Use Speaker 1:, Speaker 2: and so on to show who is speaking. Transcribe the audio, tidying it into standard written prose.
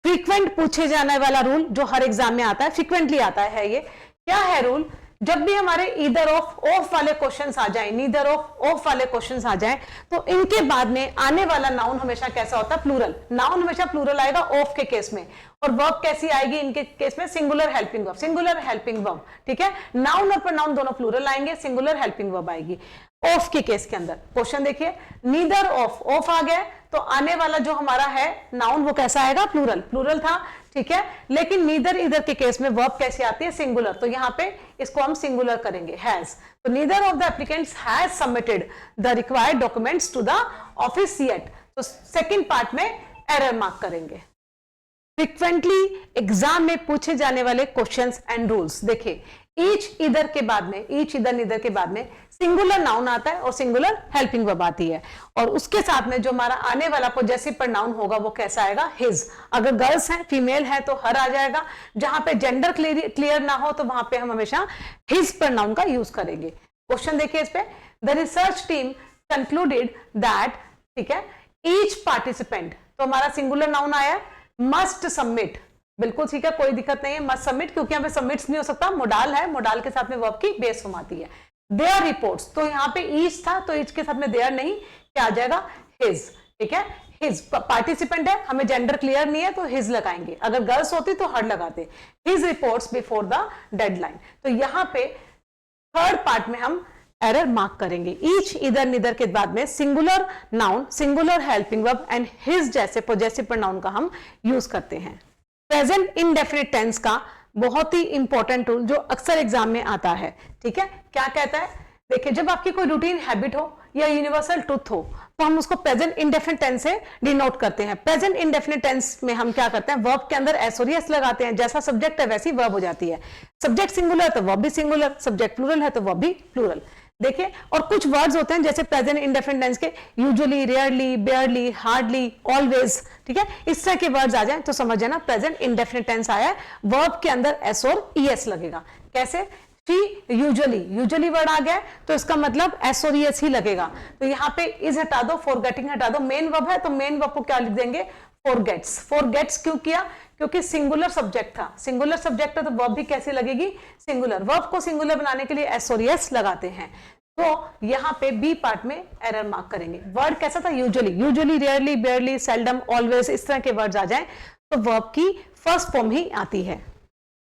Speaker 1: Frequent पूछे जाने वाला रूल जो हर एग्जाम में आता है, फ्रीक्वेंटली आता है ये, क्या है रूल? जब भी हमारे ईदर ऑफ वाले क्वेश्चंस आ जाएं, नीदर ऑफ वाले क्वेश्चंस आ जाएं, तो इनके बाद में आने वाला नाउन हमेशा कैसा होता है? प्लूरल। नाउन हमेशा प्लूरल आएगा ऑफ के केस में, और वर्ब कैसी आएगी इनके केस में? Singular helping verb, singular helping verb, ठीक है। नाउन और प्रोनाउन दोनों प्लूरल आएंगे, सिंगुलर हेल्पिंग वर्ब आएगी ऑफ के केस के अंदर। क्वेश्चन देखिए, नीदर ऑफ आ गया तो आने वाला जो हमारा है नाउन वो कैसा आएगा? प्लूरल, प्लूरल था, ठीक है। लेकिन नीदर इधर के केस में वर्ब कैसी आती है? सिंगुलर, तो यहां पे इसको हम सिंगुलर करेंगे, हैज। तो neither of the applicants has submitted the required documents to the office yet, तो सेकंड पार्ट में एरर मार्क करेंगे। फ्रीक्वेंटली एग्जाम में पूछे जाने वाले क्वेश्चंस एंड रूल्स, देखिए ईच इधर के बाद में, ईच इधर नीदर के बाद में सिंगुलर नाउन आता है और सिंगुलर हेल्पिंग वर्ब आती है, और उसके साथ में जो हमारा आने वाला पॉजेसिव प्रोनाउन होगा वो कैसा आएगा? हिज। अगर गर्ल्स हैं, फीमेल है तो हर आ जाएगा। जहां पे जेंडर क्लियर ना हो तो वहां पे हम हमेशा हिज प्रोनाउन का यूज करेंगे। क्वेश्चन देखिए इस पे, the research team concluded that, ठीक है, ईच पार्टिसिपेंट, तो हमारा सिंगुलर नाउन आया, मस्ट सबमिट, बिल्कुल ठीक है, कोई दिक्कत नहीं है, मस्ट सबमिट, क्योंकि यहाँ पे सबमिट्स नहीं हो सकता, मोडाल है, मोडाल के साथ में वर्ब की बेस फॉर्म आती है। देयर रिपोर्ट्स, तो यहाँ पे ईच था तो ईच के साथ में देयर नहीं, क्या आ जाएगा? हिज, ठीक है। हिज पार्टिसिपेंट है, हमें जेंडर क्लियर नहीं है तो हिज लगाएंगे, अगर गर्ल्स होती तो हर लगाते। His reports before the deadline, तो यहाँ पे थर्ड पार्ट में हम एरर मार्क करेंगे। ईच इधर निधर के बाद में singular noun, singular helping verb and his जैसे पॉजेसिव प्रोनाउन का हम यूज करते हैं। प्रेजेंट इंडेफिनिट टेंस का बहुत ही इंपॉर्टेंट रूल जो अक्सर एग्जाम में आता है, ठीक है, क्या कहता है? देखिए, जब आपकी कोई रूटीन हैबिट हो या यूनिवर्सल ट्रुथ हो तो हम उसको प्रेजेंट इंडेफिनिट टेंस से डिनोट करते हैं। प्रेजेंट इंडेफिनिट टेंस में हम क्या करते हैं? वर्ब के अंदर एस और एस लगाते हैं, जैसा सब्जेक्ट है वैसी वर्ब हो जाती है। सब्जेक्ट सिंगुलर तो वर्ब भी सिंगुलर, सब्जेक्ट प्लूरल है तो वर्ब भी प्लूरल। देखिए, और कुछ वर्ड्स होते हैं जैसे प्रेजेंट इंडेफिनिट टेंस के यूजुअली, रेयरली, बेयरली, हार्डली, ऑलवेज, ठीक है, इस तरह के वर्ड्स आ जाएं तो समझ जाना प्रेजेंट इंडेफिनिट टेंस आया है। वर्ब के अंदर एस और ईएस लगेगा। कैसे? यूजुअली वर्ड आ गया तो इसका मतलब एस और ईएस ही लगेगा, तो यहाँ पे इज हटा दो, फॉरगेटिंग हटा दो, मेन वर्ब है तो मेन वर्ब को क्या लिख देंगे? फॉरगेट्स। फॉरगेट्स क्यों किया? क्योंकि सिंगुलर सब्जेक्ट था, सिंगुलर सब्जेक्ट है तो वर्ब भी कैसी लगेगी? सिंगुलर। वर्ब को सिंगुलर बनाने के लिए एस और एस लगाते हैं, तो यहाँ पे बी पार्ट में एरर मार्क करेंगे। वर्ड कैसा था? यूजुअली, रेयरली, बेयरली, सेल्डम, ऑलवेज, इस तरह के वर्ड्स आ जाएं तो वर्ब की फर्स्ट फॉर्म ही आती है।